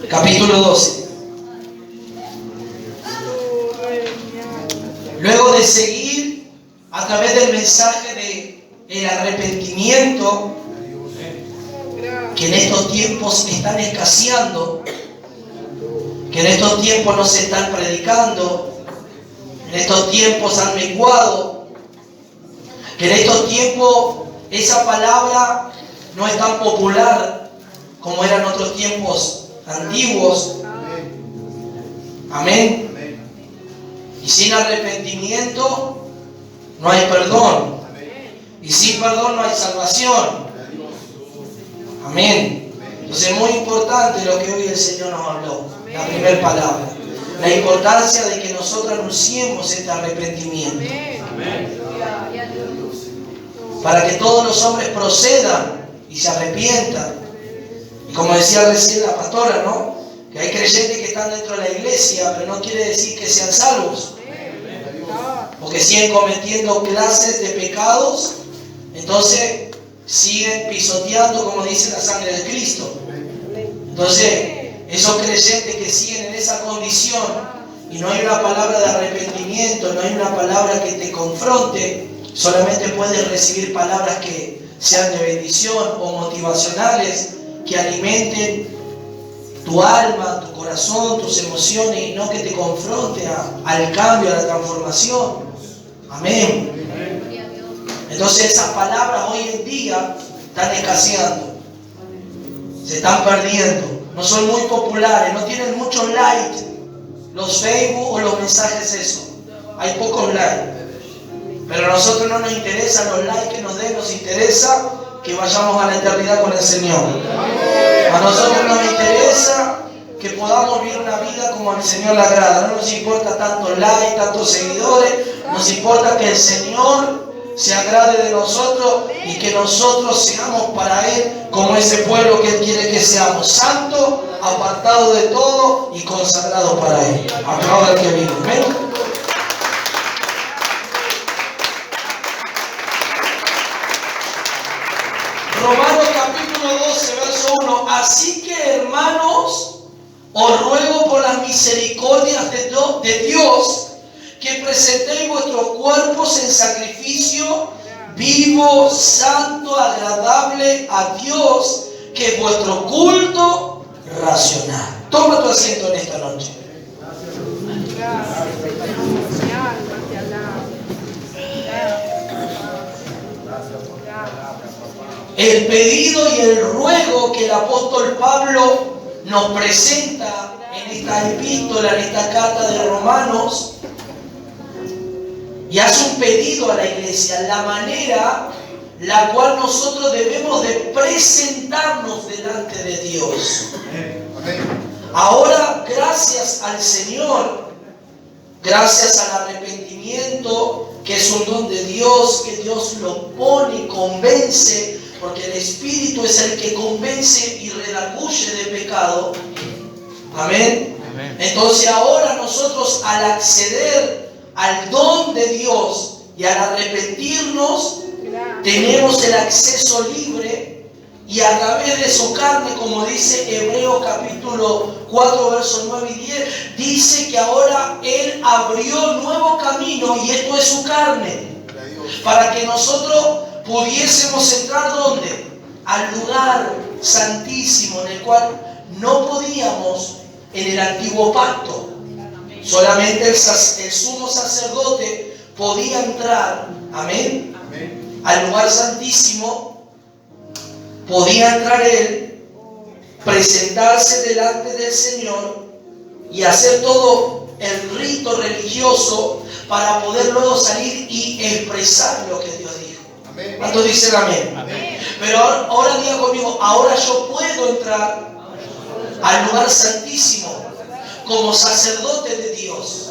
capítulo 12. Luego de seguir a través del mensaje del arrepentimiento, que en estos tiempos están escaseando, que en estos tiempos no se están predicando, en estos tiempos han menguado, que en estos tiempos esa palabra no es tan popular como era en otros tiempos antiguos. Amén. Y sin arrepentimiento no hay perdón. Y sin perdón no hay salvación. Amén. Entonces es muy importante lo que hoy el Señor nos habló. La primera palabra. La importancia de que nosotros anunciemos este arrepentimiento. Para que todos los hombres procedan y se arrepientan. Y como decía recién la pastora, ¿no? Que hay creyentes que están dentro de la iglesia, pero no quiere decir que sean salvos. Porque siguen cometiendo clases de pecados, entonces siguen pisoteando, como dice la sangre de Cristo. Entonces, esos creyentes que siguen en esa condición y no hay una palabra de arrepentimiento, no hay una palabra que te confronte, solamente puedes recibir palabras que sean de bendición o motivacionales, que alimenten tu alma, tu corazón, tus emociones, y no que te confronte al cambio, a la transformación. Amén. Entonces esas palabras hoy en día están escaseando, se están perdiendo, no son muy populares, no tienen muchos likes los Facebook o los mensajes esos, hay pocos likes. Pero a nosotros no nos interesan los likes que nos den, nos interesa que vayamos a la eternidad con el Señor. A nosotros nos interesa que podamos vivir una vida como al Señor le agrada. No nos importa tantos likes, tantos seguidores, nos importa que el Señor se agrade de nosotros y que nosotros seamos para Él como ese pueblo que Él quiere que seamos, santos, apartados de todo y consagrados para Él. Aplauda al que vive. ¿Ven? Romanos capítulo 12, verso 1. Así que, hermanos, os ruego por las misericordias de Dios que presentéis vuestros cuerpos en sacrificio vivo, santo, agradable a Dios, que es vuestro culto racional. Toma tu asiento en esta noche. El pedido y el ruego que el apóstol Pablo nos presenta en esta epístola, en esta carta de Romanos, y hace un pedido a la iglesia, la manera la cual nosotros debemos de presentarnos delante de Dios. Ahora, gracias al Señor, gracias al arrepentimiento, que es un don de Dios, que Dios lo pone, convence, porque el Espíritu es el que convence y redarguye de pecado. Amén. Amén. Entonces ahora nosotros, al acceder al don de Dios y al arrepentirnos, tenemos el acceso libre, y a través de su carne, como dice Hebreos capítulo 4, versos 9 y 10, dice que ahora Él abrió nuevo camino, y esto es su carne, para que nosotros pudiésemos entrar ¿dónde? Al lugar santísimo, en el cual no podíamos en el antiguo pacto. Solamente el sumo sacerdote podía entrar, amén, al lugar santísimo. Podía entrar él, presentarse delante del Señor y hacer todo el rito religioso para poder luego salir y expresar lo que Dios dijo. ¿Cuántos dicen amén? Amén. Pero ahora diga conmigo, ahora yo puedo entrar al lugar santísimo como sacerdote de Dios,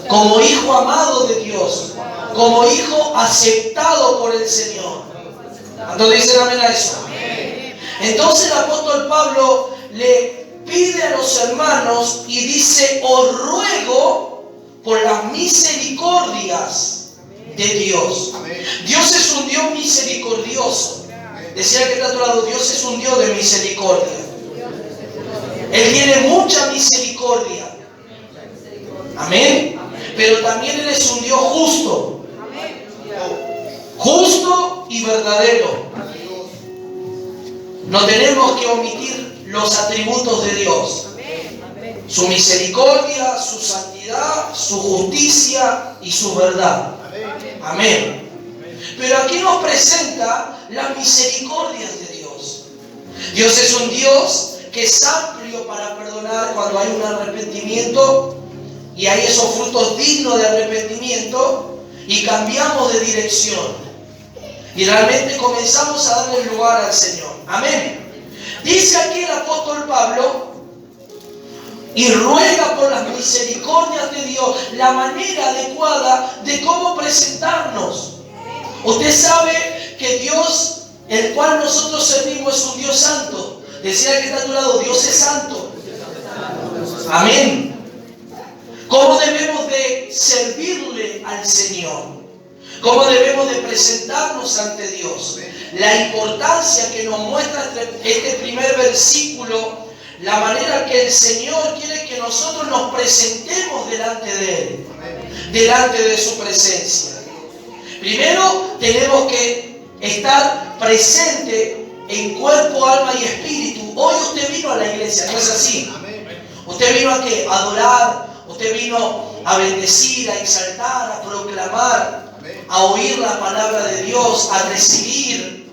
como hijo amado de Dios, como hijo aceptado por el Señor. ¿Cuántos dicen amén a eso? Entonces el apóstol Pablo le pide a los hermanos y dice: os ruego por las misericordias de Dios. Dios es un Dios misericordioso. Decía que está a tu lado, Dios es un Dios de misericordia. Él tiene mucha misericordia. Amén. Pero también Él es un Dios justo. Justo y verdadero. No tenemos que omitir los atributos de Dios. Su misericordia, su santidad, su justicia y su verdad. Amén. Pero aquí nos presenta las misericordias de Dios. Dios es un Dios que es amplio para perdonar cuando hay un arrepentimiento y hay esos frutos dignos de arrepentimiento y cambiamos de dirección. Y realmente comenzamos a darle lugar al Señor. Amén. Dice aquí el apóstol Pablo, y ruega por las misericordias de Dios la manera adecuada de cómo presentarnos. Usted sabe que Dios, el cual nosotros servimos, es un Dios santo. Decía el que está a tu lado, Dios es santo. Amén. ¿Cómo debemos de servirle al Señor? ¿Cómo debemos de presentarnos ante Dios? La importancia que nos muestra este primer versículo, la manera que el Señor quiere que nosotros nos presentemos delante de Él, delante de su presencia. Primero tenemos que estar presente en cuerpo, alma y espíritu. Hoy usted vino a la iglesia, ¿no es así? Usted vino a ¿qué? A adorar, usted vino a bendecir, a exaltar, a proclamar, a oír la palabra de Dios, a recibir,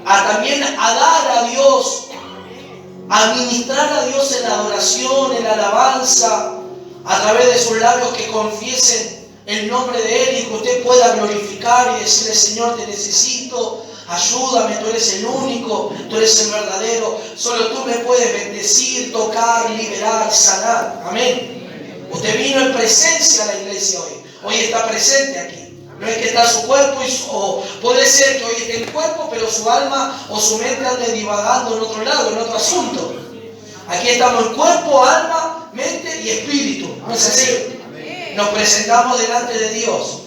también a dar a Dios, a ministrar a Dios en la adoración, en la alabanza, a través de sus labios que confiesen el nombre de Él y que usted pueda glorificar y decirle: Señor, te necesito, ayúdame, tú eres el único, tú eres el verdadero, solo tú me puedes bendecir, tocar, liberar, sanar. Amén. Usted vino en presencia a la iglesia hoy está presente aquí. No es que está su cuerpo, o puede ser que hoy esté en cuerpo, pero su alma o su mente ande divagando en otro lado, en otro asunto. Aquí estamos en cuerpo, alma, mente y espíritu. ¿No es así? Nos presentamos delante de Dios.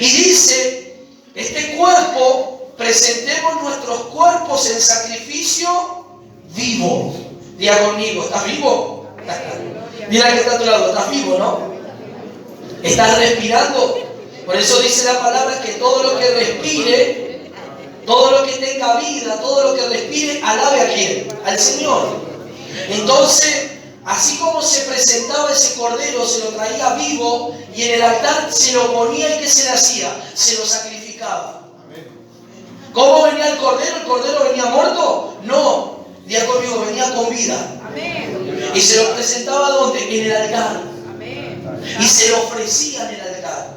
Y dice, este cuerpo, presentemos nuestros cuerpos en sacrificio vivo. Diga conmigo, ¿estás vivo? Mira que está a tu lado, ¿estás vivo, no? ¿Estás respirando? Por eso dice la palabra que todo lo que respire, todo lo que tenga vida, todo lo que respire, alabe a ¿quién? Al Señor. Entonces, así como se presentaba ese cordero, se lo traía vivo y en el altar se lo ponía, y ¿qué se le hacía? Se lo sacrificaba. ¿Cómo venía el cordero? ¿El cordero venía muerto? No, diga conmigo, venía con vida. Y se lo presentaba ¿dónde? En el altar. Y se lo ofrecía en el altar.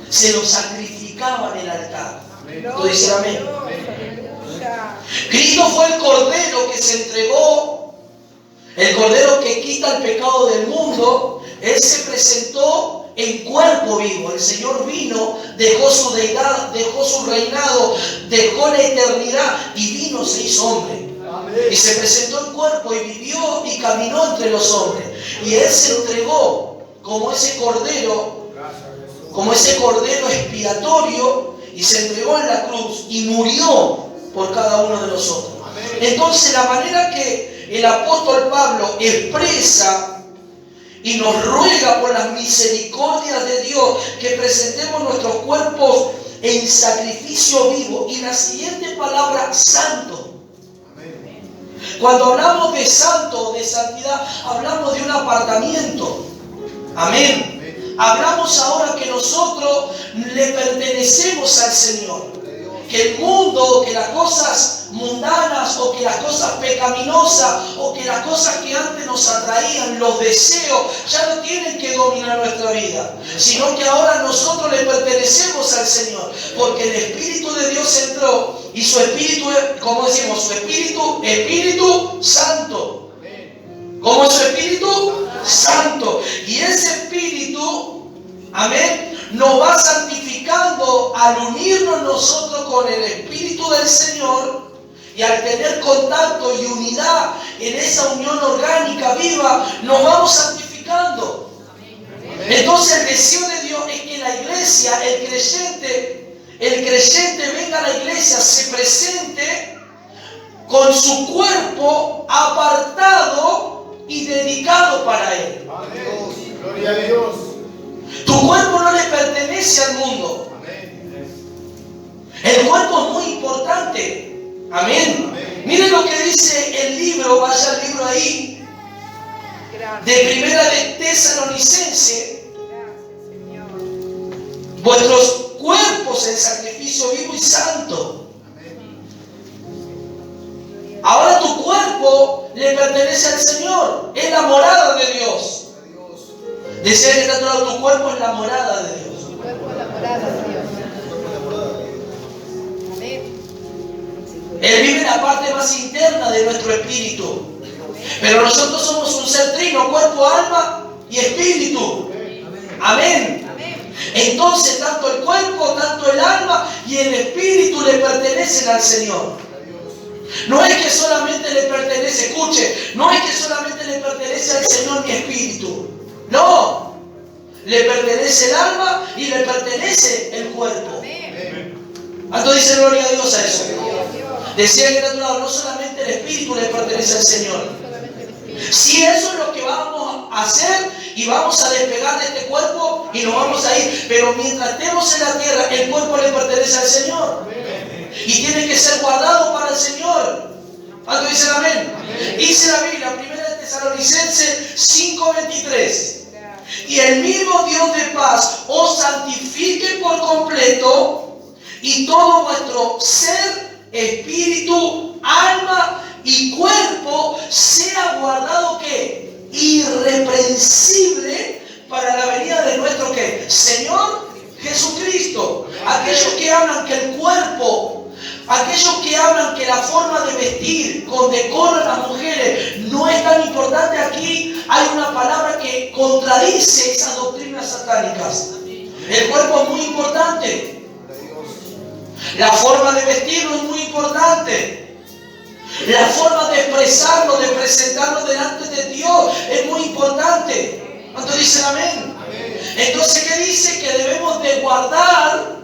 Se lo sacrificaba en el altar. ¿Tú dices amén? Cristo fue el cordero que se entregó, el cordero que quita el pecado del mundo. Él se presentó en cuerpo vivo. El Señor vino, dejó su deidad, dejó su reinado, dejó la eternidad y vino, se hizo hombre. Y se presentó en cuerpo y vivió y caminó entre los hombres. Y Él se entregó como ese cordero expiatorio, y se entregó en la cruz y murió por cada uno de nosotros. Entonces, la manera que el apóstol Pablo expresa y nos ruega por las misericordias de Dios que presentemos nuestros cuerpos en sacrificio vivo, y la siguiente palabra: santo. Cuando hablamos de santo, de santidad, hablamos de un apartamiento. Amén. Hablamos ahora que nosotros le pertenecemos al Señor. Que el mundo, que las cosas mundanas, o que las cosas pecaminosas, o que las cosas que antes nos atraían, los deseos, ya no tienen que dominar nuestra vida, sino que ahora nosotros le pertenecemos al Señor, porque el Espíritu de Dios entró, y su Espíritu es, como decimos, su Espíritu, Espíritu Santo. ¿Cómo es su Espíritu? Santo. Y ese Espíritu, amén, nos va santificando al unirnos nosotros con el Espíritu del Señor, y al tener contacto y unidad en esa unión orgánica viva, nos vamos santificando. Entonces, el deseo de Dios es que la iglesia, el creyente venga a la iglesia, se presente con su cuerpo apartado y dedicado para Él. Amén. Gloria a Dios. Tu cuerpo no le pertenece al mundo. Amén. El cuerpo es muy importante. Amén. Amén. Miren lo que dice el libro, vaya al libro ahí, de Primera de Tesalonicense. Vuestros cuerpos en sacrificio vivo y santo. Ahora tu cuerpo le pertenece al Señor, es la morada de Dios. Decía que está a tu lado, tu cuerpo es la morada de Dios. Tu cuerpo es la morada de Dios. Amén. Él vive en la parte más interna de nuestro espíritu. Pero nosotros somos un ser trino, cuerpo, alma y espíritu. Amén. Amén. Entonces, tanto el cuerpo, tanto el alma y el espíritu le pertenecen al Señor. No es que solamente le pertenece, escuche, no es que solamente le pertenece al Señor mi espíritu. No, le pertenece el alma y le pertenece el cuerpo. Amén. ¿Cuánto dice gloria a Dios a eso? Dios. Decía que a tu lado, no solamente el espíritu le pertenece al Señor. Solamente el Espíritu. Si eso es lo que vamos a hacer y vamos a despegar de este cuerpo y nos vamos a ir, pero mientras estemos en la tierra, el cuerpo le pertenece al Señor. Y tiene que ser guardado para el Señor. ¿Cuánto dicen amén? Dice la Biblia, 1 Tesalonicenses 5:23. Y el mismo Dios de paz os santifique por completo, y todo vuestro ser, espíritu, alma y cuerpo sea guardado ¿qué? Irreprensible para la venida de nuestro ¿qué? Señor Jesucristo. Aquellos que hablan que el cuerpo, aquellos que hablan que la forma de vestir con decoro a las mujeres no es tan importante, aquí hay una palabra que contradice esas doctrinas satánicas. El cuerpo es muy importante. La forma de vestirlo es muy importante. La forma de expresarlo, de presentarlo delante de Dios es muy importante. ¿Cuánto dicen amén? Entonces, ¿qué dice? Que debemos de guardar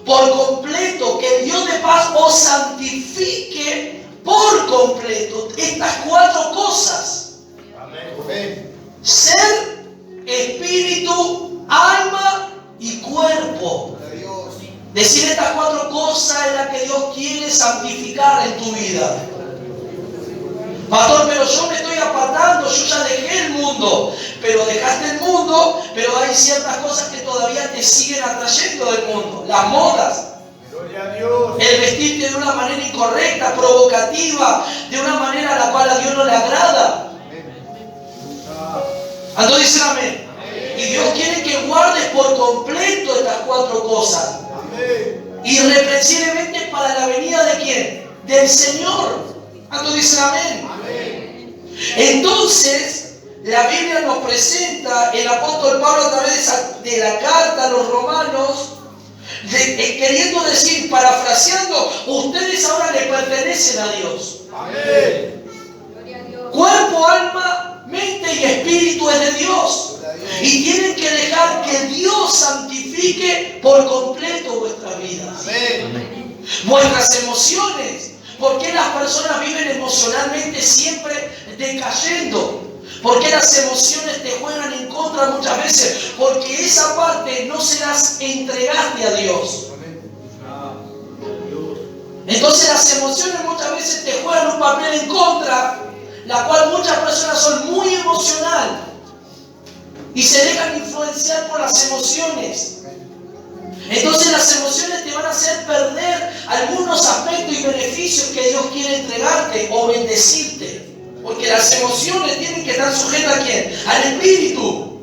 por completo, que el Dios de paz os santifique por completo estas cuatro cosas. Amén. Ser, espíritu, alma y cuerpo. Decir estas cuatro cosas es la que Dios quiere santificar en tu vida. Pastor, pero yo me estoy apartando, yo ya dejé el mundo. Pero dejaste el mundo, pero hay ciertas cosas que todavía te siguen atrayendo del mundo. Las modas. Gloria a Dios. El vestirte de una manera incorrecta, provocativa, de una manera a la cual a Dios no le agrada. Entonces dicen amén. Y Dios quiere que guardes por completo estas cuatro cosas. Irreprensiblemente para la venida de ¿quién? Del Señor. Entonces dicen amén. Entonces, la Biblia nos presenta, el apóstol Pablo a través de la carta a los romanos, queriendo decir, parafraseando, ustedes ahora le pertenecen a Dios. Amén. Cuerpo, alma, mente y espíritu es de Dios. Y tienen que dejar que Dios santifique por completo vuestras vidas. Amén. Vuestras emociones. ¿Por qué las personas viven emocionalmente siempre decayendo? ¿Por qué las emociones te juegan en contra muchas veces? Porque esa parte no se las entregaste a Dios. Entonces las emociones muchas veces te juegan un papel en contra, la cual muchas personas son muy emocionales y se dejan influenciar por las emociones. Entonces las emociones te van a hacer perder algunos aspectos y beneficios que Dios quiere entregarte o bendecirte. Porque las emociones tienen que estar sujetas ¿a quién? Al espíritu.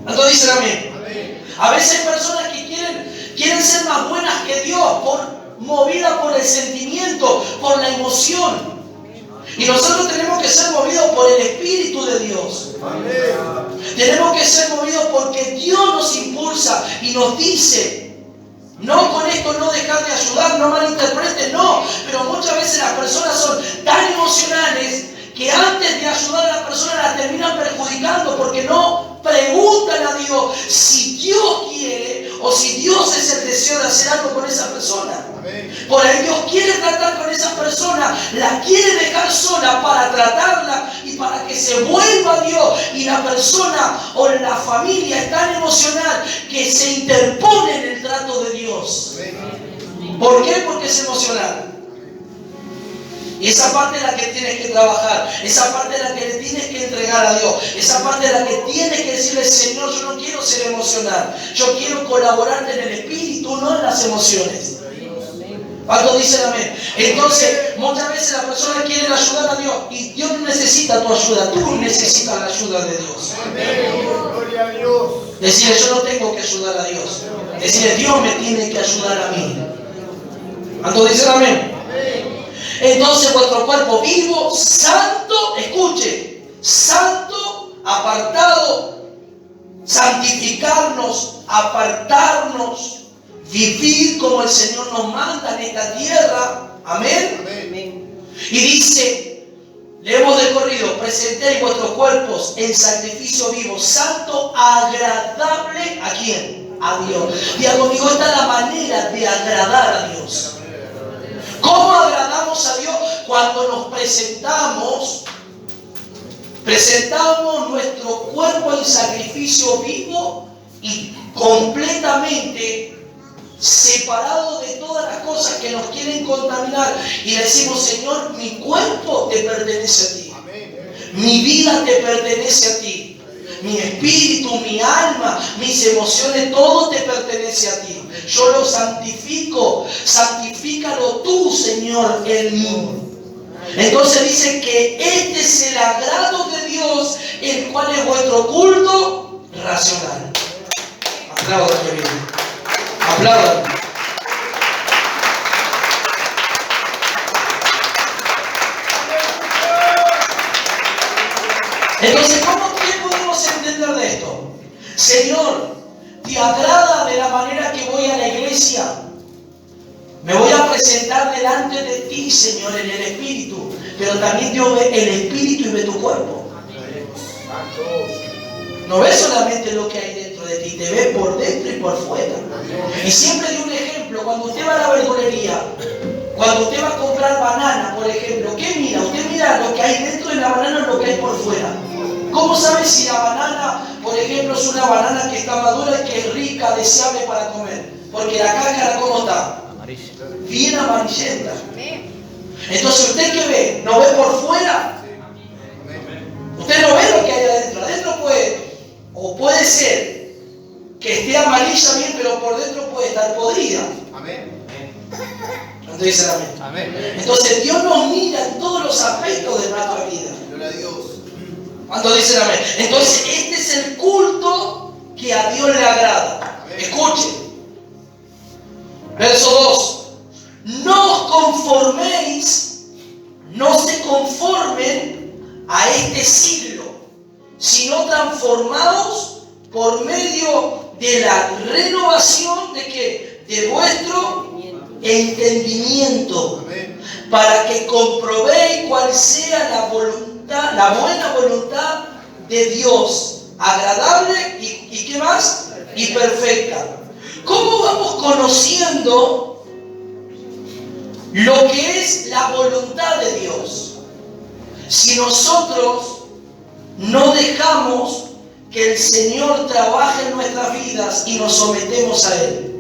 Entonces dicen amén. A veces hay personas que quieren ser más buenas que Dios, movidas por el sentimiento, por la emoción. Y nosotros tenemos que ser movidos por el Espíritu de Dios. Amén. Tenemos que ser movidos porque Dios nos impulsa y nos dice, no con esto no dejar de ayudar, no malinterpreten, no. Pero muchas veces las personas son tan emocionales que antes de ayudar a la persona la terminan perjudicando porque no preguntan a Dios si Dios quiere o si Dios es el deseo de hacer algo con esa persona. Por ahí Dios quiere tratar con esa persona, la quiere dejar sola para tratarla y para que se vuelva a Dios. Y la persona o la familia es tan emocional que se interpone en el trato de Dios. ¿Por qué? Porque es emocional. Y esa parte es la que tienes que trabajar, esa parte es la que le tienes que entregar a Dios, esa parte es la que tienes que decirle: Señor, yo no quiero ser emocional, yo quiero colaborarte en el espíritu, no en las emociones. ¿Cuántos dicen amén? Entonces, muchas veces la persona quiere ayudar a Dios y Dios no necesita tu ayuda, tú necesitas la ayuda de Dios. Gloria a Dios. Decirle: yo no tengo que ayudar a Dios, decirle: Dios me tiene que ayudar a mí. ¿Cuántos dicen amén? Entonces vuestro cuerpo vivo, santo, escuche, santo, apartado, santificarnos, apartarnos, vivir como el Señor nos manda en esta tierra. Amén. Amén. Y dice, leemos de corrido: presentéis vuestros cuerpos en sacrificio vivo, santo, agradable, ¿a quién? A Dios. Diga conmigo, esta es la manera de agradar a Dios. ¿Cómo agradamos a Dios? Cuando nos presentamos nuestro cuerpo en sacrificio vivo y completamente separado de todas las cosas que nos quieren contaminar. Y le decimos: Señor, mi cuerpo te pertenece a ti. Mi vida te pertenece a ti. Mi espíritu, mi alma, mis emociones, todo te pertenece a ti. Yo lo santifico. Santifícalo tú, Señor, en mí. Entonces dice que este es el agrado de Dios, el cual es vuestro culto racional. Aplaudan, querido. Aplaudan. Entonces, ¿qué podemos entender de esto? Señor, ¿te agrada de la manera que voy a la iglesia? Me voy a presentar delante de ti, Señor, en el Espíritu. Pero también Dios ve el Espíritu y ve tu cuerpo. No ve solamente lo que hay dentro de ti, te ve por dentro y por fuera. Y siempre di un ejemplo: cuando usted va a la verdulería, cuando usted va a comprar banana, por ejemplo, ¿qué mira? Usted mira lo que hay dentro de la banana o lo que hay por fuera. ¿Cómo sabe si la banana, por ejemplo, es una banana que está madura y que es rica, deseable para comer? Porque la cáscara, ¿cómo está? Bien amarillenta. Entonces, ¿usted qué ve? ¿No ve por fuera? Usted no ve lo que hay adentro. Adentro puede ser que esté amarilla bien, pero por dentro puede estar podrida. Amén. ¿Cuántos dicen amén? Amén. Entonces Dios nos mira en todos los aspectos de nuestra vida. Gloria a Dios. ¿Cuántos dicen amén? Entonces este es el culto que a Dios le agrada. Amén. Escuchen. Verso 2. No os conforméis, no se conformen a este siglo, sino transformados por medio de la renovación de ¿qué? De vuestro entendimiento. Amén. Para que comprobéis cuál sea la voluntad, la buena voluntad de Dios, agradable y ¿qué más? Y perfecta. ¿Cómo vamos conociendo lo que es la voluntad de Dios? Si nosotros no dejamos que el Señor trabaje en nuestras vidas y nos sometemos a Él.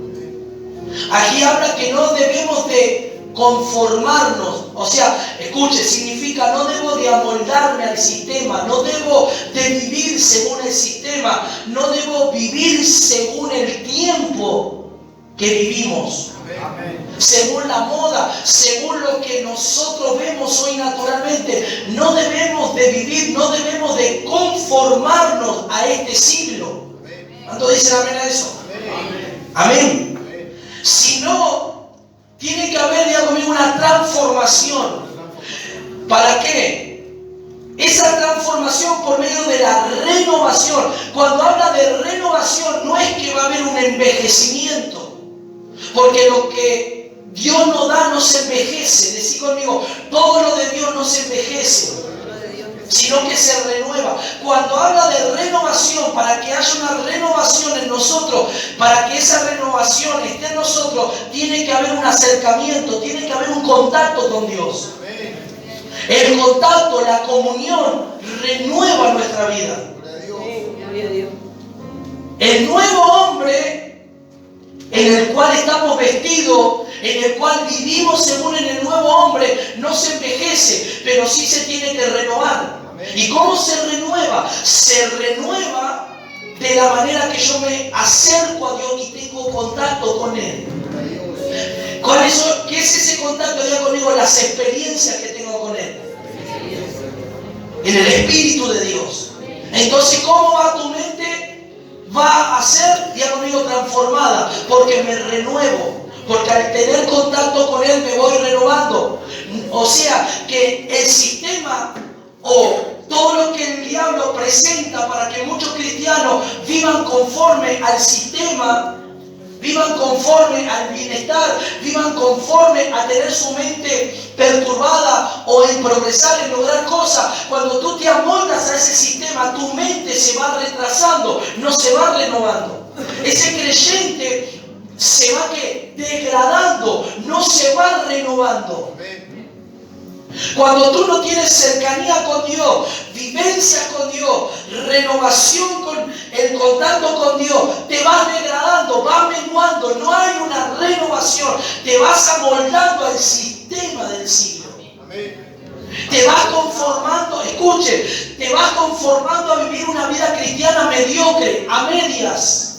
Aquí habla que no debemos de conformarnos, o sea, escuche, significa no debo de amoldarme al sistema, no debo de vivir según el sistema, no debo vivir según el tiempo que vivimos, según la moda, según lo que nosotros vemos hoy naturalmente. No debemos de vivir, no debemos de conformarnos a este siglo. ¿Cuántos dicen amén a eso? Amén. Sino, tiene que haber, diga conmigo, una transformación. ¿Para qué? Esa transformación por medio de la renovación. Cuando habla de renovación, no es que va a haber un envejecimiento, porque lo que Dios nos da no se envejece. Decí conmigo, todo lo de Dios no se envejece, sino que se renueva. Cuando habla de renovación, para que haya una renovación en nosotros, para que esa renovación esté en nosotros, tiene que haber un acercamiento, tiene que haber un contacto con Dios. El contacto, la comunión renueva nuestra vida. Gloria a Dios. El nuevo hombre en el cual estamos vestidos, en el cual vivimos según en el nuevo hombre, no se envejece, pero sí se tiene que renovar. ¿Y cómo se renueva? Se renueva de la manera que yo me acerco a Dios y tengo contacto con Él. ¿Qué es ese contacto? Diga conmigo, las experiencias que tengo con Él. En el Espíritu de Dios. Entonces, ¿cómo va tu mente? Va a ser, diga conmigo, transformada. Porque me renuevo. Porque al tener contacto con Él me voy renovando. O sea, que el sistema o todo lo que el diablo presenta para que muchos cristianos vivan conforme al sistema, vivan conforme al bienestar, vivan conforme a tener su mente perturbada o en progresar, en lograr cosas. Cuando tú te amoldas a ese sistema, tu mente se va retrasando, no se va renovando. Ese creyente se va degradando, no se va renovando. Cuando tú no tienes cercanía con Dios, vivencia con Dios, renovación con el contacto con Dios, te vas degradando, vas menguando, no hay una renovación, te vas amoldando al sistema del siglo. Te vas conformando, escuche, te vas conformando a vivir una vida cristiana mediocre, a medias.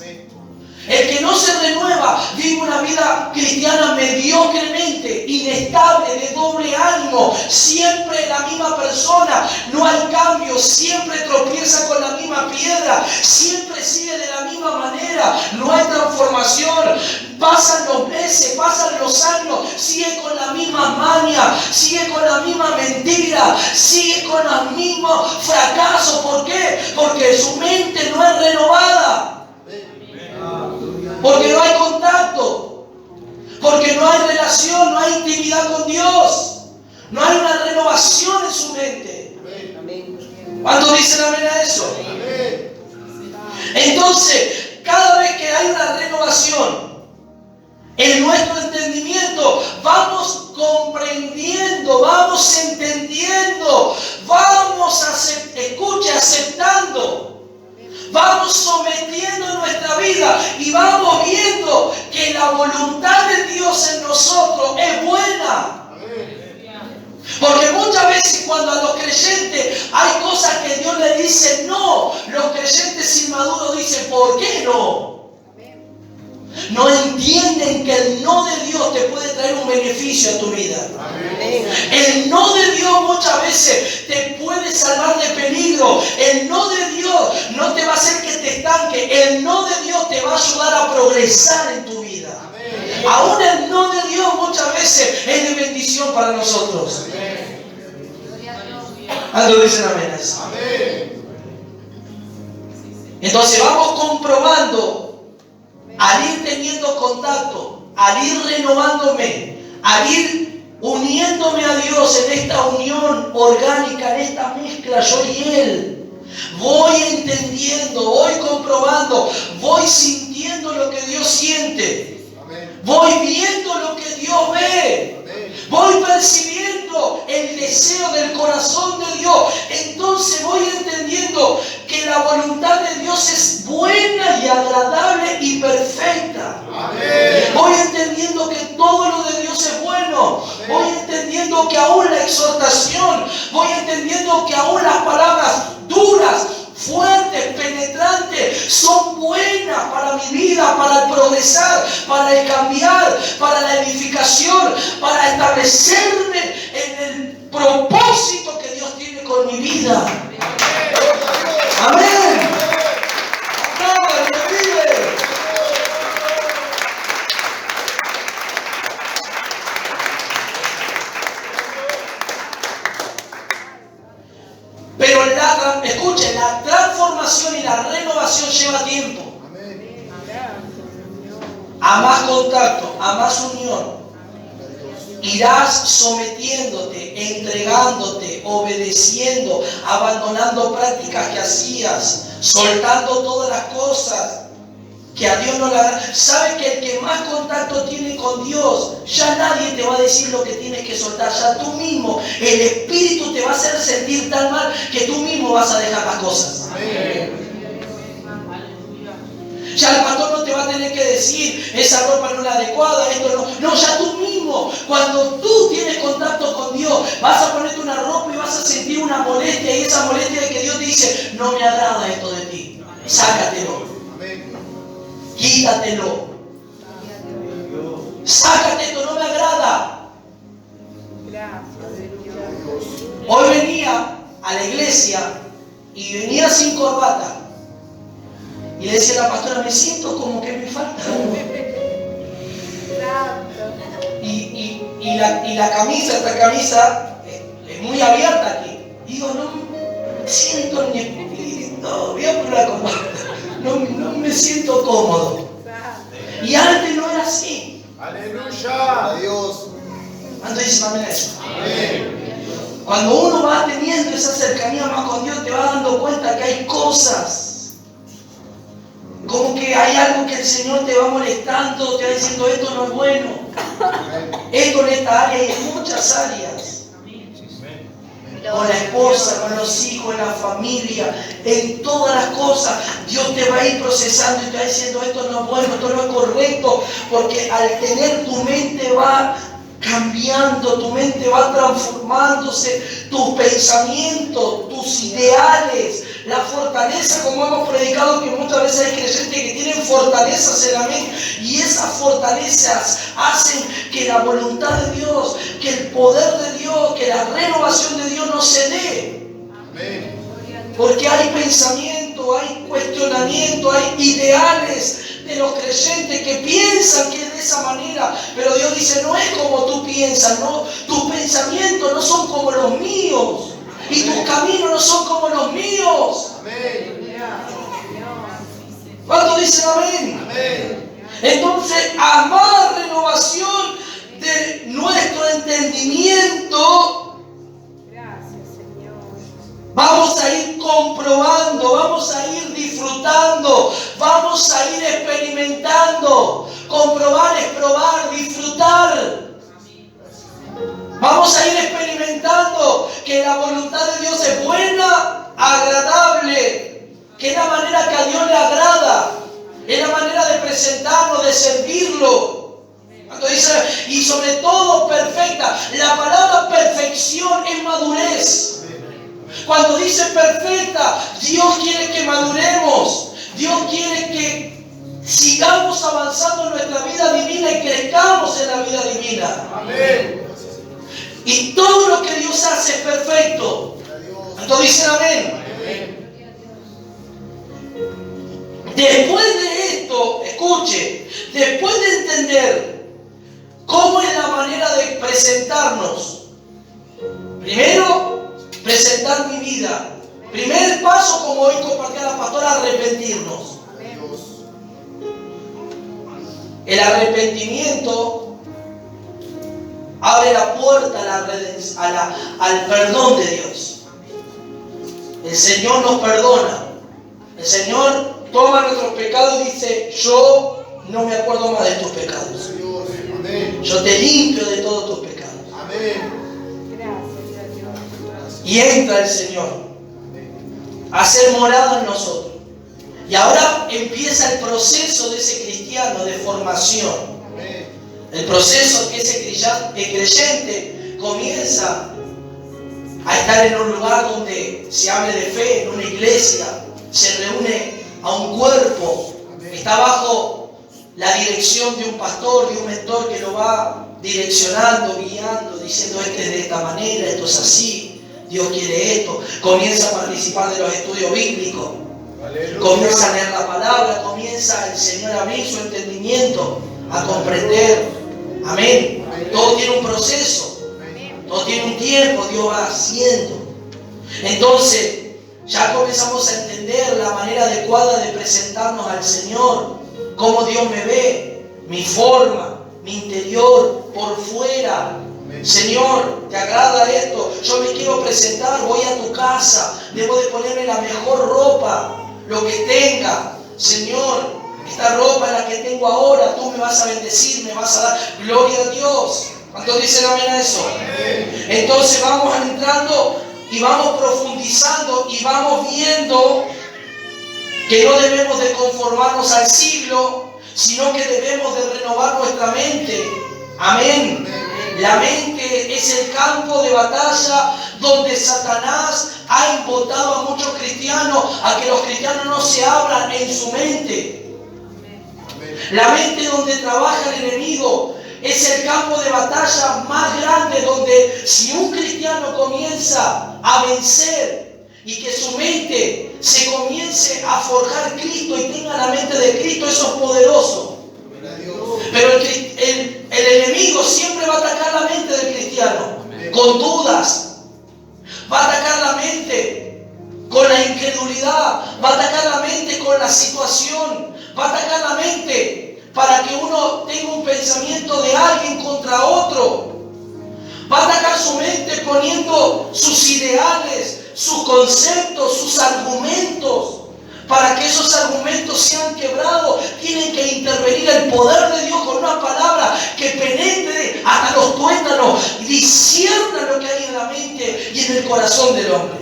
El que no se renueva vive una vida cristiana mediocremente, inestable, de doble ánimo, siempre la misma persona, no hay cambio, siempre tropieza con la misma piedra, siempre sigue de la misma manera, no hay transformación, pasan los meses, pasan los años, sigue con la misma maña, sigue con la misma mentira, sigue con los mismos fracasos. ¿Por qué? Porque su mente no es renovada. Porque no hay contacto, porque no hay relación, no hay intimidad con Dios, no hay una renovación en su mente. ¿Cuántos dicen amén a eso? Entonces, cada vez que hay una renovación en nuestro entendimiento, vamos comprendiendo, vamos entendiendo, vamos aceptando. Vamos sometiendo nuestra vida y vamos viendo que la voluntad de Dios en nosotros es buena. Porque muchas veces cuando a los creyentes hay cosas que Dios le dice no, los creyentes inmaduros dicen ¿por qué no? No entienden que el no de Dios te puede traer un beneficio a tu vida. El no de Dios muchas veces te puede salvar de peligro. El no de Dios no te va a hacer que te estanque. El no de Dios te va a ayudar a progresar en tu vida. Aún el no de Dios muchas veces es de bendición para nosotros. ¿Cuántos dicen amén a eso? Entonces vamos comprobando, al ir teniendo contacto, al ir renovándome, al ir uniéndome a Dios en esta unión orgánica, en esta mezcla, yo y Él, voy entendiendo, voy comprobando, voy sintiendo lo que Dios siente, voy viendo lo que Dios ve, voy percibiendo el deseo del corazón de Dios. Entonces voy entendiendo que la voluntad de Dios es buena y agradable y perfecta. Voy entendiendo que todo lo de Dios es bueno. Voy entendiendo que aún la exhortación, voy entendiendo que aún las palabras duras, fuertes, penetrantes, son buenas para mi vida, para el progresar, para el cambiar, para la edificación, para establecerme en el propósito que Dios tiene con mi vida. Amén. Pero escuchen, la transformación y la renovación lleva tiempo. A más contacto, a más unión. Irás sometiéndote, entregándote, obedeciendo, abandonando prácticas que hacías, soltando todas las cosas que a Dios no le agrada. Sabe que el que más contacto tiene con Dios, ya nadie te va a decir lo que tienes que soltar. Ya tú mismo, el Espíritu te va a hacer sentir tan mal que tú mismo vas a dejar las cosas. Amén. Ya el pastor no te va a tener que decir, esa ropa no es la adecuada, esto no. No, ya tú mismo, cuando tú tienes contacto con Dios, vas a ponerte una ropa y vas a sentir una molestia, y esa molestia de que Dios te dice, no me agrada esto de ti, sácatelo, Amén. quítatelo, sácate esto, no me agrada. Hoy venía a la iglesia y venía sin corbata. Y le decía a la pastora, me siento como que me falta algo. Y la camisa, esta camisa es muy abierta aquí. Digo, no me siento en mi espíritu, voy a poner la corbata. No me siento cómodo. Y antes no era así. Aleluya. Dios. ¿Cuánto dicen amén a eso? Amén. Cuando uno va teniendo esa cercanía más con Dios, te vas dando cuenta que hay cosas. Como que hay algo que el Señor te va molestando, te va diciendo esto no es bueno. Esto en esta área y en muchas áreas. Con la esposa, con los hijos, en la familia, en todas las cosas. Dios te va a ir procesando y te va diciendo esto no es bueno, esto no es correcto. Porque al tener tu mente va cambiando, tu mente va transformándose, tus pensamientos, tus ideales, la fortaleza, como hemos predicado, que muchas veces hay creyentes que tienen fortalezas en la mente, y esas fortalezas hacen que la voluntad de Dios, que el poder de Dios, que la renovación de Dios no se dé. Amén. Porque hay pensamiento, hay cuestionamiento, hay ideales de los creyentes que piensan que es de esa manera, pero Dios dice, no es como tú piensas, no, tus pensamientos no son como los míos, y tus caminos no son como los míos. Amén. ¿Cuántos dicen amén? Amén. Entonces, a más renovación de nuestro entendimiento, vamos a ir comprobando, vamos a ir disfrutando, vamos a ir experimentando. Comprobar es probar, disfrutar. Vamos a ir experimentando que la voluntad de Dios es buena, agradable, que es la manera que a Dios le agrada, es la manera de presentarnos, de servirlo. Cuando dice, y sobre todo perfecta, la palabra perfección es madurez. Cuando dice perfecta, Dios quiere que maduremos. Dios quiere que sigamos avanzando en nuestra vida divina y crezcamos en la vida divina. Amén. Y todo lo que Dios hace es perfecto. Entonces dicen amén. Después de esto, escuche, después de entender cómo es la manera de presentarnos, primero, presentar mi vida. Primer paso, como hoy compartía la pastora, arrepentirnos. El arrepentimiento abre la puerta al perdón de Dios. El Señor nos perdona. El Señor toma nuestros pecados y dice, yo no me acuerdo más de tus pecados. Yo te limpio de todos tus pecados. Amén. Y entra el Señor a hacer morada en nosotros. Y ahora empieza el proceso de ese cristiano de formación. El proceso que ese creyente comienza a estar en un lugar donde se hable de fe, en una iglesia, se reúne a un cuerpo, está bajo la dirección de un pastor, de un mentor que lo va direccionando, guiando, diciendo este es de esta manera, esto es así, Dios quiere esto. Comienza a participar de los estudios bíblicos. Aleluya. Comienza a leer la palabra, comienza el Señor a abrir su entendimiento, a comprender. Amén. Todo tiene un proceso, todo tiene un tiempo, Dios va haciendo. Entonces, ya comenzamos a entender la manera adecuada de presentarnos al Señor, cómo Dios me ve, mi forma, mi interior, por fuera. Señor, ¿te agrada esto? Yo me quiero presentar, voy a tu casa, debo de ponerme la mejor ropa, lo que tenga. Señor, esta ropa es la que tengo ahora, tú me vas a bendecir, me vas a dar gloria a Dios. ¿Cuántos dicen amén a eso? Entonces vamos entrando y vamos profundizando y vamos viendo que no debemos de conformarnos al siglo, sino que debemos de renovar nuestra mente. Amén. La mente es el campo de batalla donde Satanás ha invitado a muchos cristianos a que los cristianos no se abran en su mente. La mente donde trabaja el enemigo es el campo de batalla más grande, donde si un cristiano comienza a vencer y que su mente se comience a forjar Cristo y tenga la mente de Cristo, eso es poderoso. Pero el enemigo siempre va a atacar la mente del cristiano con dudas, va a atacar la mente con la incredulidad, va a atacar la mente con la situación, va a atacar la mente para que uno tenga un pensamiento de alguien contra otro, va a atacar su mente poniendo sus ideales, sus conceptos, sus argumentos. Para que esos argumentos sean quebrados, tienen que intervenir el poder de Dios con una palabra que penetre hasta los tuétanos y discierna lo que hay en la mente y en el corazón del hombre.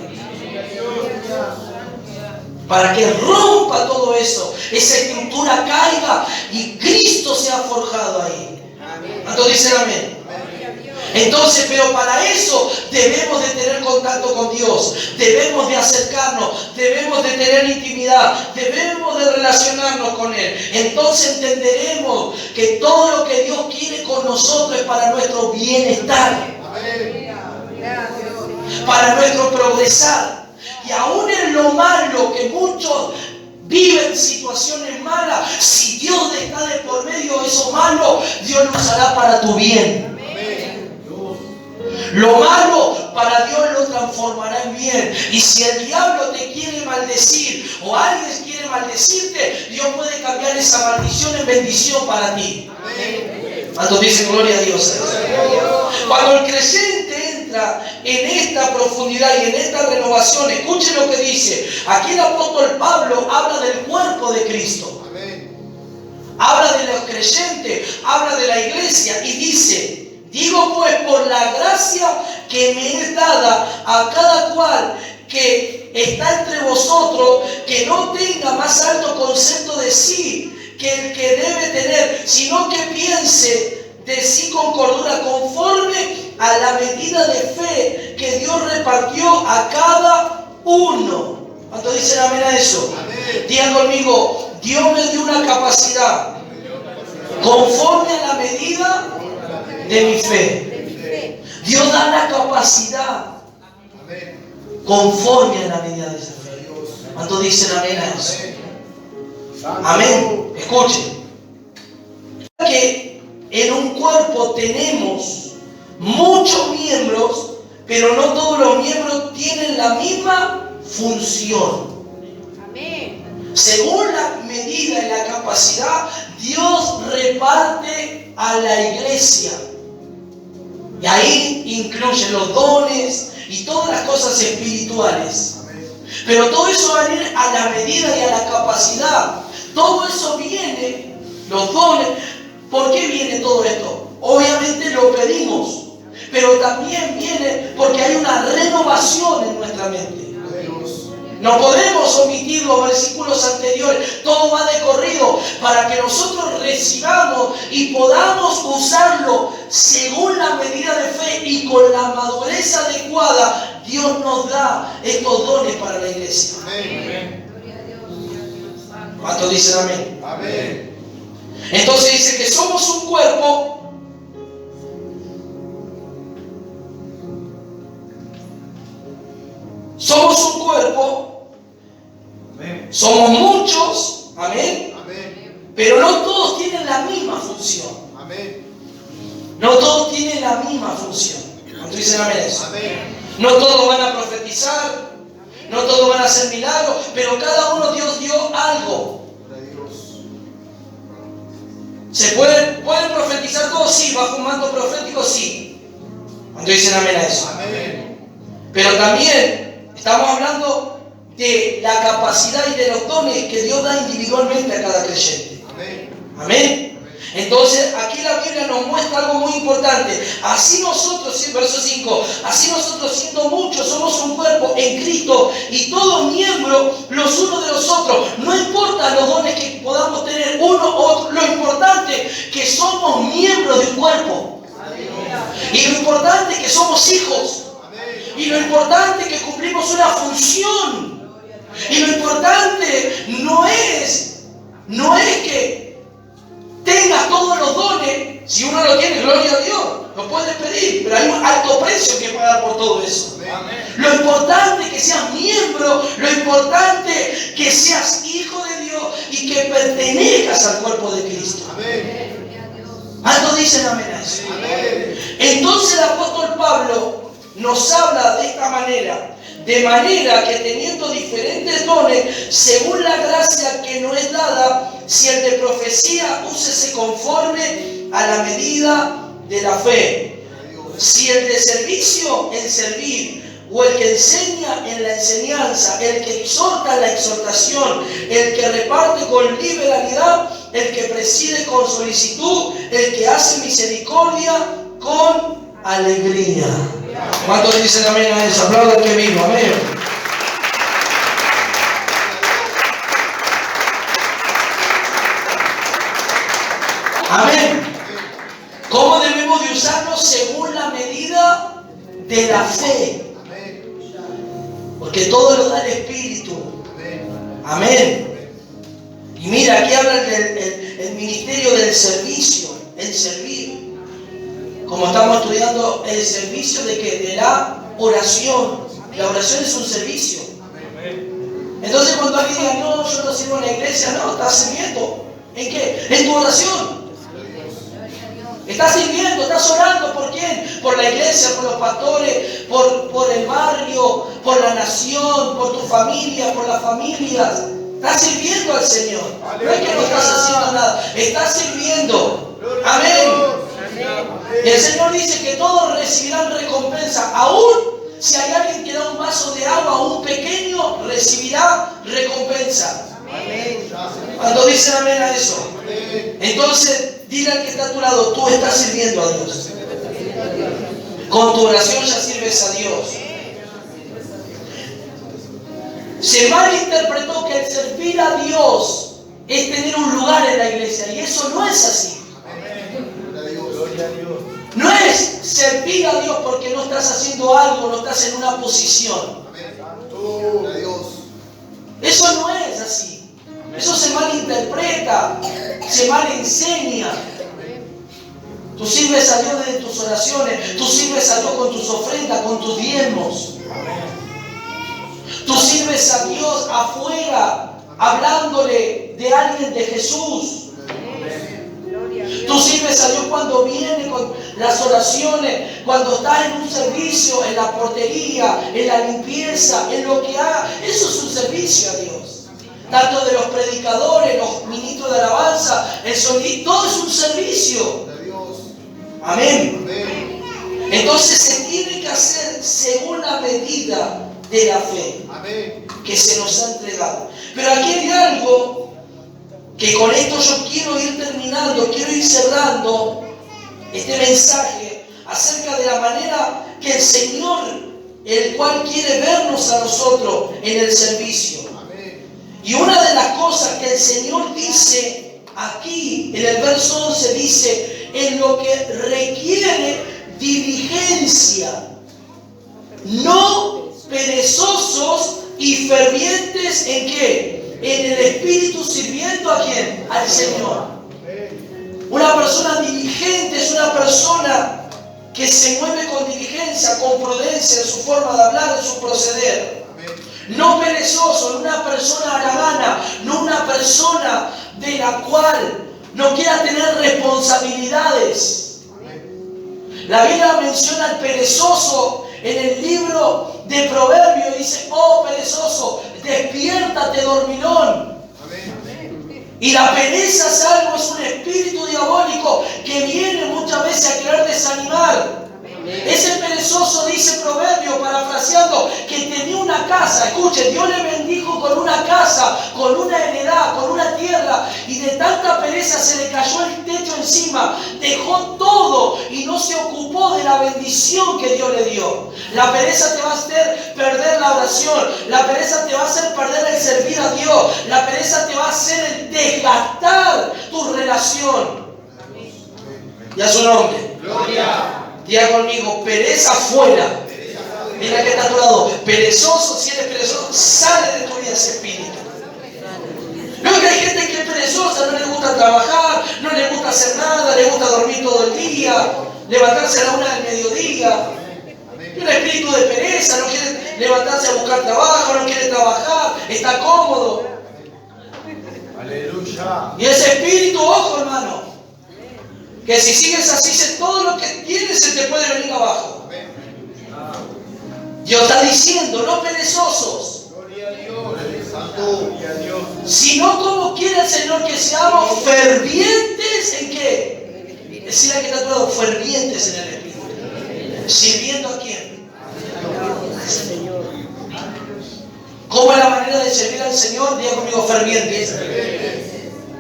Para que rompa todo eso, esa estructura caiga y Cristo sea forjado ahí. ¿Cuántos dicen amén? Entonces, pero para eso debemos de tener contacto con Dios, debemos de acercarnos, debemos de tener intimidad, debemos de relacionarnos con Él. Entonces entenderemos que todo lo que Dios quiere con nosotros es para nuestro bienestar, para nuestro progresar. Y aún en lo malo que muchos viven situaciones malas, si Dios está de por medio de eso malo, Dios lo usará para tu bien. Lo malo para Dios lo transformará en bien. Y si el diablo te quiere maldecir o alguien quiere maldecirte, Dios puede cambiar esa maldición en bendición para ti. ¿Cuántos dicen gloria a Dios? Cuando el creyente entra en esta profundidad y en esta renovación, escuche lo que dice. Aquí el apóstol Pablo habla del cuerpo de Cristo. Habla de los creyentes, habla de la iglesia y dice: digo pues por la gracia que me es dada a cada cual que está entre vosotros, que no tenga más alto concepto de sí que el que debe tener, sino que piense de sí con cordura, conforme a la medida de fe que Dios repartió a cada uno. ¿Cuántos dicen amén a eso? Amén. Digan conmigo: Dios me dio una capacidad conforme a la medida de mi fe. Dios da la capacidad conforme a la medida de esa fe. ¿Cuántos dicen amén a eso? Amén. Escuchen. Que en un cuerpo tenemos muchos miembros, pero no todos los miembros tienen la misma función. Según la medida y la capacidad, Dios reparte a la iglesia. Y ahí incluyen los dones y todas las cosas espirituales. Pero todo eso va a venir a la medida y a la capacidad. Todo eso viene, los dones. ¿Por qué viene todo esto? Obviamente lo pedimos, pero también viene porque hay una renovación en nuestra mente. No podemos omitir los versículos anteriores, todo va de corrido para que nosotros recibamos y podamos usarlo según la medida de fe y con la madurez adecuada. Dios nos da estos dones para la iglesia. Amén. ¿Cuántos dicen amén? Amén. Entonces dice que somos un cuerpo. Somos un cuerpo, amén. Somos muchos, amén. Amén. Pero no todos tienen la misma función. Amén. No todos tienen la misma función. ¿Cuántos dicen amén eso? Amén. No todos van a profetizar, no todos van a hacer milagros, pero cada uno Dios dio algo. ¿Se pueden profetizar todos? Sí, bajo un manto profético, sí. ¿Cuántos dicen amén a eso? Amén. Pero también estamos hablando de la capacidad y de los dones que Dios da individualmente a cada creyente. Amén. Entonces aquí la Biblia nos muestra algo muy importante. Así nosotros, verso 5, así nosotros siendo muchos somos un cuerpo en Cristo y todos miembros los unos de los otros. No importa los dones que podamos tener uno u otro, lo importante es que somos miembros de un cuerpo. Y lo importante es que somos hijos. Y lo importante es que cumplimos una función. Y lo importante no es que tengas todos los dones. Si uno lo tiene, gloria a Dios, lo puedes pedir, pero hay un alto precio que pagar por todo eso. Amén. Lo importante es que seas miembro, lo importante es que seas hijo de Dios y que pertenezcas al cuerpo de Cristo. ¿Cuántos dicen amén a eso? Amén. Entonces el apóstol Pablo nos habla de esta manera. De manera que teniendo diferentes dones, según la gracia que nos es dada, si el de profecía, úsese conforme a la medida de la fe. Si el de servicio, en servir. O el que enseña, en la enseñanza. El que exhorta, en la exhortación. El que reparte con liberalidad. El que preside con solicitud. El que hace misericordia con alegría. ¿Cuántos dicen amén a eso? Aplaudan que vivo, amén. Amén. ¿Cómo debemos de usarnos? Según la medida de la fe. Porque todo lo da el Espíritu. Amén. Y mira, aquí habla el ministerio del servicio, el servir. Como estamos estudiando el servicio de que de la oración. La oración es un servicio. Entonces cuando alguien diga, no, yo no sirvo en la iglesia, no, estás sirviendo. ¿En qué? En tu oración. Estás sirviendo, estás orando. ¿Por quién? Por la iglesia, por los pastores, por el barrio, por la nación, por tu familia, por las familias. Estás sirviendo al Señor. No es que no estás haciendo nada, estás sirviendo. Amén. Y el Señor dice que todos recibirán recompensa. Aún si hay alguien que da un vaso de agua a un pequeño, recibirá recompensa. Amén. Cuando dicen amén a eso, entonces dile al que está a tu lado, tú estás sirviendo a Dios. Con tu oración ya sirves a Dios. Se malinterpretó que el servir a Dios es tener un lugar en la iglesia, y eso no es así. No es servir a Dios porque no estás haciendo algo, no estás en una posición. Eso no es así. Eso se malinterpreta, se malenseña. Tú sirves a Dios desde tus oraciones, tú sirves a Dios con tus ofrendas, con tus diezmos. Tú sirves a Dios afuera, hablándole de alguien de Jesús. Tú sirves a Dios cuando viene con las oraciones, cuando estás en un servicio, en la portería, en la limpieza, en lo que haga. Eso es un servicio a Dios. Tanto de los predicadores, los ministros de alabanza, el sonido, todo es un servicio. Amén. Entonces se tiene que hacer según la medida de la fe que se nos ha entregado. Pero aquí hay algo que con esto yo quiero ir terminando, quiero ir cerrando este mensaje acerca de la manera que el Señor, el cual quiere vernos a nosotros en el servicio. Y una de las cosas que el Señor dice aquí, en el verso 11, dice, en lo que requiere diligencia, no perezosos y fervientes, ¿en qué? En el Espíritu, sirviendo ¿a quién? Al Señor. Una persona diligente es una persona que se mueve con diligencia, con prudencia en su forma de hablar, en su proceder. No perezoso, no una persona haragana, no una persona de la cual no quiera tener responsabilidades. La Biblia menciona al perezoso en el libro de Proverbios, dice, oh perezoso, despiértate dormilón. Y la pereza es un espíritu diabólico que viene muchas veces a querer desanimar. Ese perezoso, dice Proverbio, parafraseando, que tenía una casa. Escuche, Dios le bendijo con una casa, con una heredad, con una tierra, y de tanta pereza se le cayó el techo encima. Dejó todo y no se ocupó de la bendición que Dios le dio. La pereza te va a hacer perder la oración. La pereza te va a hacer perder el servir a Dios. La pereza te va a hacer desgastar tu relación. Y a su nombre. Gloria. Diga conmigo, pereza fuera. Mira que está a tu lado. Perezoso, si eres perezoso, sale de tu vida ese espíritu. No, que hay gente que es perezosa, no le gusta trabajar, no le gusta hacer nada, le gusta dormir todo el día, levantarse a la 1 del mediodía. Tiene un espíritu de pereza, no quiere levantarse a buscar trabajo, no quiere trabajar, está cómodo. Aleluya. Y ese espíritu, ojo hermano, que si sigues así, todo lo que tienes se te puede venir abajo. Dios está diciendo, no perezosos, Gloria a Dios. Santo. Gloria a Dios. sino como quiere el Señor que seamos fervientes en qué. Decir que está a tu lado, fervientes en el espíritu. ¿Sirviendo a quién? ¿Cómo es la manera de servir al Señor? Diga conmigo, fervientes.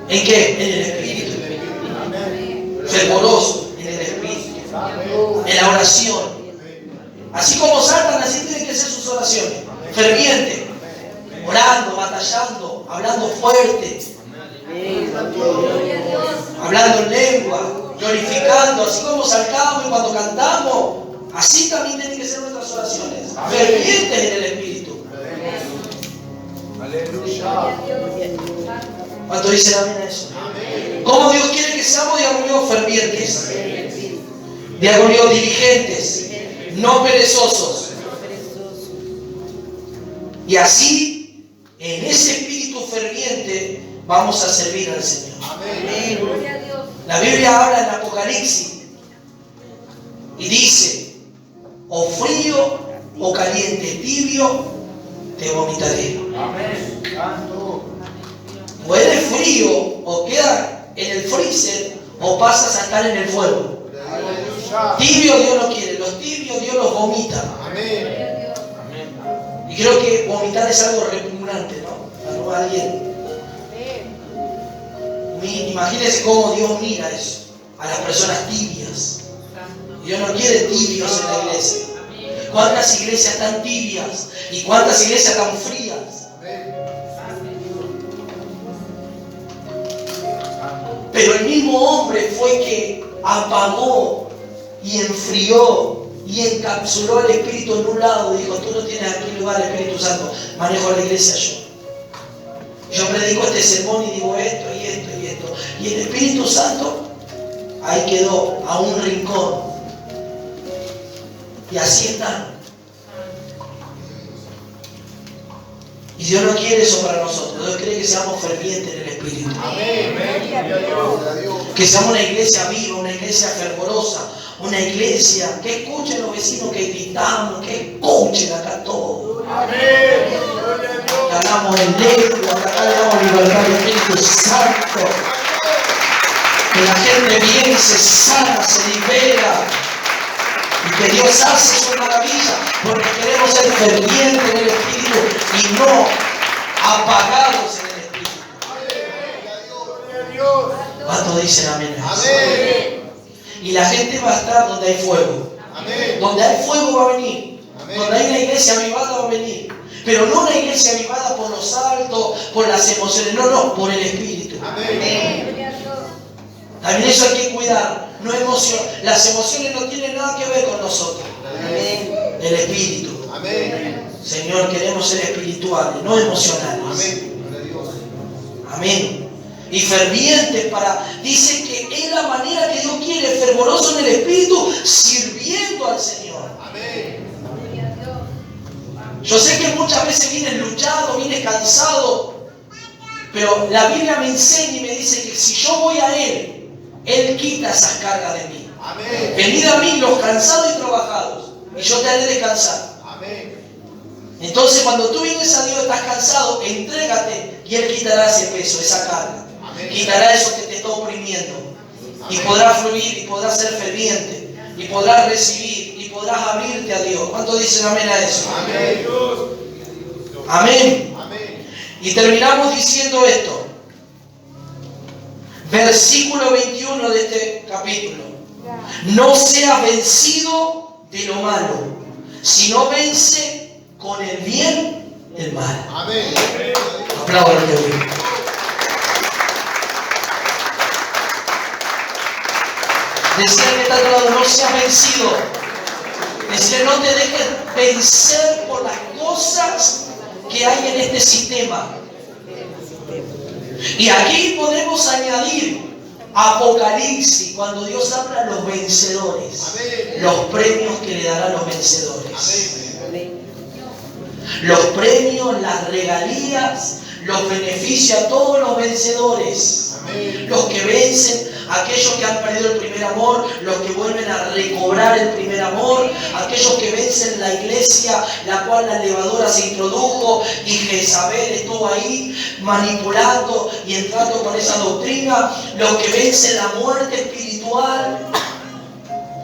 ¿En qué? En el espíritu. Fervoroso en el espíritu. En la oración. Así como saltan, así tienen que ser sus oraciones. Ferviente, orando, batallando, hablando fuerte, hablando en lengua, glorificando, así como saltamos y cuando cantamos, así también tienen que ser nuestras oraciones. Fervientes en el espíritu. Aleluya. ¿Cuánto dicen amén a eso? ¿Cómo Dios quiere que seamos? Diga conmigo, fervientes. Diga conmigo, diligentes, no perezosos. Y así, en ese espíritu ferviente, vamos a servir al Señor. La Biblia habla en Apocalipsis y dice, o frío o caliente, tibio, te vomitaré. Amén. Santo. O eres frío, o quedas en el freezer, o pasas a estar en el fuego. Aleluya. Tibio Dios no quiere, los tibios Dios los vomita. Amén. Y creo que vomitar es algo repugnante, ¿no? Para alguien. Imagínense cómo Dios mira eso, a las personas tibias. Dios no quiere tibios en la iglesia. ¿Cuántas iglesias están tibias? ¿Y cuántas iglesias están frías? Pero el mismo hombre fue que apagó y enfrió y encapsuló el Espíritu en un lado. Dijo, tú no tienes aquí lugar, Espíritu Santo, manejo la iglesia yo. Yo predico este sermón y digo esto y esto y esto. Y el Espíritu Santo ahí quedó, a un rincón. Y así están. Y Dios no quiere eso para nosotros. Dios quiere que seamos fervientes en el Espíritu. Amén. Gloria a Dios. Que seamos una iglesia viva, una iglesia fervorosa, una iglesia que escuchen los vecinos que gritamos, que escuchen acá todo. Amén. Gloria a Dios. Que hablamos en lengua, que acá le damos libertad al Espíritu Santo. Que la gente viene y se sana, se libera. Y que Dios hace su maravilla, porque queremos ser fervientes en el Espíritu y no apagados en el Espíritu. Gloria a Dios. ¿Cuántos dicen amén? Amén. Y la gente va a estar donde hay fuego. Amén. Donde hay fuego va a venir. Amén. Donde hay una iglesia avivada va a venir. Pero no una iglesia avivada por los saltos, por las emociones. No, por el Espíritu. Amén. También eso hay que cuidar. No las emociones no tienen nada que ver con nosotros. El Espíritu. Amén. Señor, queremos ser espirituales, no emocionales. Amén. Gloria a Dios. Amén. Y fervientes dice que es la manera que Dios quiere, fervoroso en el Espíritu, sirviendo al Señor. Amén. Yo sé que muchas veces vienes luchado, vienes cansado, pero la Biblia me enseña y me dice que si yo voy a Él, Él quita esas cargas de mí. Amén. Venid a mí los cansados y trabajados, y yo te haré descansar. Amén. Entonces cuando tú vienes a Dios, estás cansado, entrégate y Él quitará ese peso, esa carga. Amén. Quitará eso que te está oprimiendo. Y podrás fluir, y podrás ser ferviente, y podrás recibir, y podrás abrirte a Dios. ¿Cuántos dicen amén a eso? Amén. Amén. Amén. Y terminamos diciendo esto. Versículo 21 de este capítulo. No seas vencido de lo malo, sino vence con el bien el mal. Amén. Aplaudan a Dios. Decía que está a tu lado, no seas vencido. Decía, no te dejes vencer por las cosas que hay en este sistema. Y aquí podemos añadir Apocalipsis, cuando Dios habla a los vencedores, Amén. los premios que le dará a los vencedores. Amén. Los premios, las regalías, los beneficios a todos los vencedores. Amén. Los que vencen, aquellos que han perdido el primer amor, los que vuelven a recobrar el primer amor, aquellos que vencen la iglesia, la cual la levadura se introdujo y Jezabel estuvo ahí manipulando y entrando con esa doctrina, los que vencen la muerte espiritual.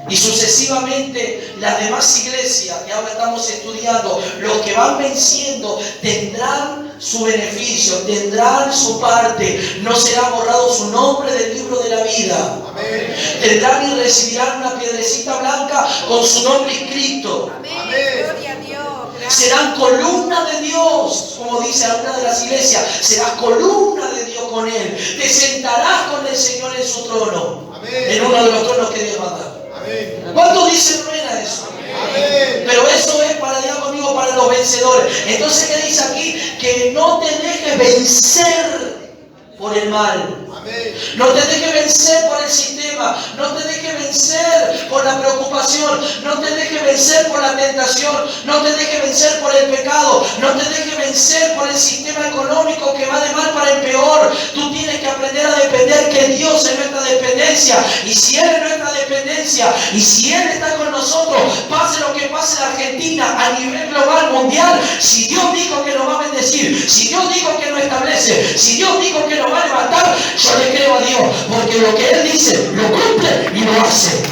Y sucesivamente las demás iglesias que ahora estamos estudiando, los que van venciendo tendrán su beneficio, tendrán su parte, no será borrado su nombre del libro de la vida. Amén. Tendrán y recibirán una piedrecita blanca con su nombre escrito. Amén. Gloria a Dios. Serán columna de Dios, como dice una de las iglesias, serás columna de Dios con Él. Te sentarás con el Señor en su trono, Amén. en uno de los tronos que Dios va a dar. Amén. ¿Cuántos dicen amén a eso? Amén. Pero eso es para, diga conmigo, para los vencedores. Entonces, ¿qué dice aquí? Que no te dejes vencer por el mal. Amén. No te dejes vencer por el sistema. No te dejes vencer por la preocupación. No te dejes vencer por la tentación. No te dejes vencer por el pecado. No te dejes vencer por el sistema económico que va de mal para en peor. Tú tienes que aprender a depender que Dios es nuestra dependencia. Y si Él es nuestra dependencia, y si Él está con nosotros, pase lo que pase en Argentina, a nivel global, mundial, si Dios dijo que nos va a bendecir, si Dios dijo que nos establece, si Dios dijo que nos va a levantar, yo le creo a Dios, porque lo que Él dice, lo cumple y lo hace.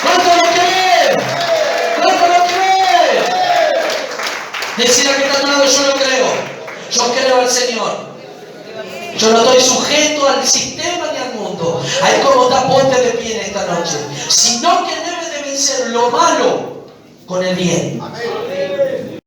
¿Cuánto lo cree? ¿Cuánto lo cree? Decir a que está a tu lado, yo lo creo. Yo creo al Señor. Yo no estoy sujeto al sistema ni al mundo. Ahí como está, ponte de pie en esta noche. Sino que debes de vencer lo malo con el bien. Amén.